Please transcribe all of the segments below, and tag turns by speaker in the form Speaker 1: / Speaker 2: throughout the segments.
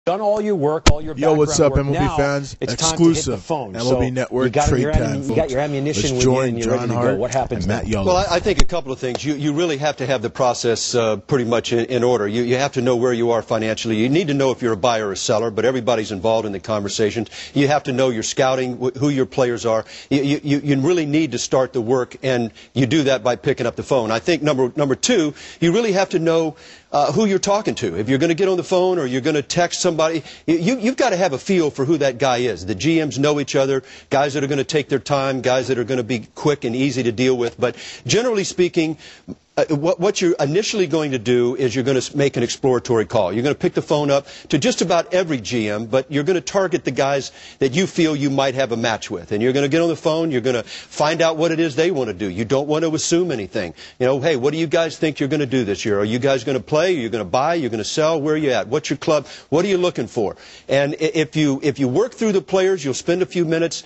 Speaker 1: done all your work, all your background
Speaker 2: Yo, what's up,
Speaker 1: work.
Speaker 2: MLB
Speaker 1: Now,
Speaker 2: fans?
Speaker 1: it's
Speaker 2: Exclusive
Speaker 1: time to hit the phone.
Speaker 2: MLB Network
Speaker 1: you got
Speaker 2: trade
Speaker 1: your
Speaker 2: time,
Speaker 1: you got your ammunition with you and you're ready to go. What happens
Speaker 2: Matt
Speaker 1: now?
Speaker 3: Well, I think a couple of things. You really have to have the process pretty much in order. You have to know where you are financially. You need to know if you're a buyer or a seller, but everybody's involved in the conversations. You have to know your scouting, who your players are. You really need to start the work, and you do that by picking up the phone. I think number two, you really have to know who you're talking to. If you're going to get on the phone or you're going to text somebody, you've got to have a feel for who that guy is. The GMs know each other, guys that are going to take their time, guys that are going to be quick and easy to deal with. But generally speaking, what you're initially going to do is you're going to make an exploratory call. You're going to pick the phone up to just about every GM, but you're going to target the guys that you feel you might have a match with. And you're going to get on the phone, you're going to find out what it is they want to do. You don't want to assume anything. You know, hey, what do you guys think you're going to do this year? Are you guys going to play? Are you going to buy? You're going to sell? Where are you at? What's your club? What are you looking for? And if you work through the players, you'll spend a few minutes.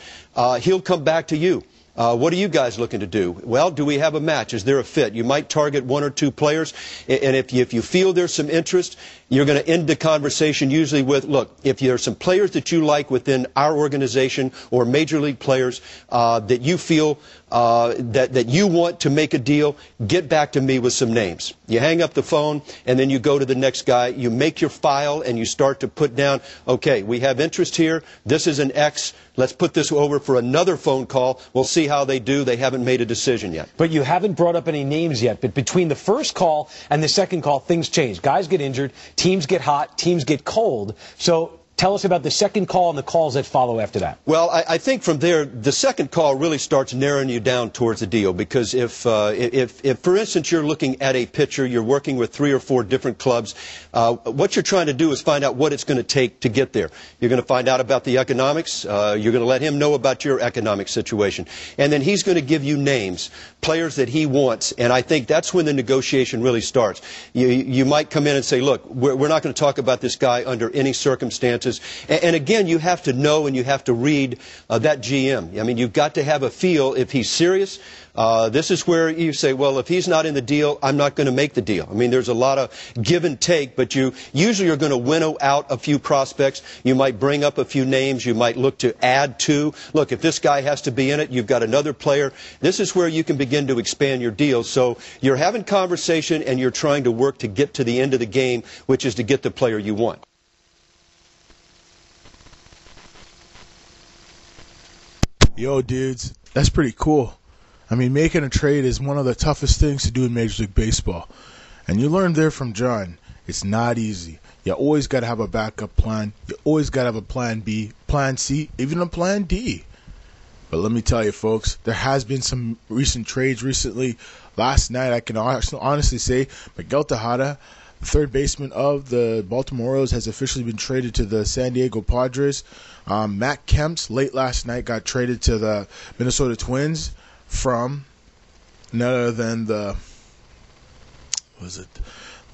Speaker 3: He'll come back to you. What are you guys looking to do? Well, do we have a match? Is there a fit? You might target one or two players, and if you feel there's some interest, you're going to end the conversation usually with, look, if there are some players that you like within our organization or major league players that you feel that you want to make a deal, get back to me with some names. You hang up the phone, and then you go to the next guy. You make your file, and you start to put down, okay, we have interest here. This is an X. Let's put this over for another phone call. We'll see how they do. They haven't made a decision yet.
Speaker 1: But you haven't brought up any names yet. But between the first call and the second call, things change. Guys get injured. Teams get hot. Teams get cold. So tell us about the second call and the calls that follow after that.
Speaker 3: Well, I think from there, the second call really starts narrowing you down towards a deal. Because if, for instance, you're looking at a pitcher, you're working with 3 or 4 different clubs, what you're trying to do is find out what it's going to take to get there. You're going to find out about the economics. You're going to let him know about your economic situation. And then he's going to give you names, players that he wants. And I think that's when the negotiation really starts. You might come in and say, look, we're not going to talk about this guy under any circumstances. And again, you have to know and you have to read that GM. I mean, you've got to have a feel if he's serious. This is where you say, well, if he's not in the deal, I'm not going to make the deal. I mean, there's a lot of give and take, but you usually are going to winnow out a few prospects. You might bring up a few names. You might look to add to. Look, if this guy has to be in it, you've got another player. This is where you can begin to expand your deal. So you're having conversation and you're trying to work to get to the end of the game, which is to get the player you want.
Speaker 2: Yo, dudes, that's pretty cool. I mean, making a trade is one of the toughest things to do in Major League Baseball. And you learned there from John, it's not easy. You always got to have a backup plan. You always got to have a plan B, plan C, even a plan D. But let me tell you, folks, there has been some recent trades recently. Last night, I can honestly say, Miguel Tejada, the third baseman of the Baltimore Orioles, has officially been traded to the San Diego Padres. Matt Kemp's late last night got traded to the Minnesota Twins from none other than the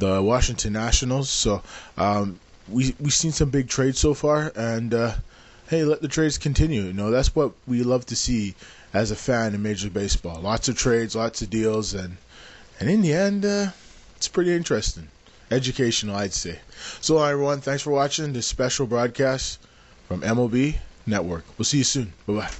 Speaker 2: Washington Nationals. So we've seen some big trades so far, and hey, let the trades continue. You know, that's what we love to see as a fan in Major League Baseball. Lots of trades, lots of deals, and in the end, it's pretty interesting. Educational, I'd say. So, everyone, thanks for watching this special broadcast from MLB Network. We'll see you soon. Bye-bye.